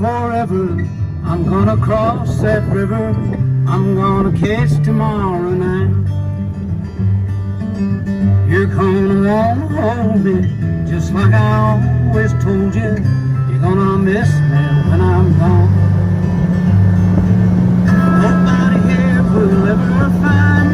forever. I'm gonna cross that river. I'm gonna catch tomorrow night. You're gonna wanna hold me just like I always told you. You're gonna miss me when I'm gone. Nobody here will ever find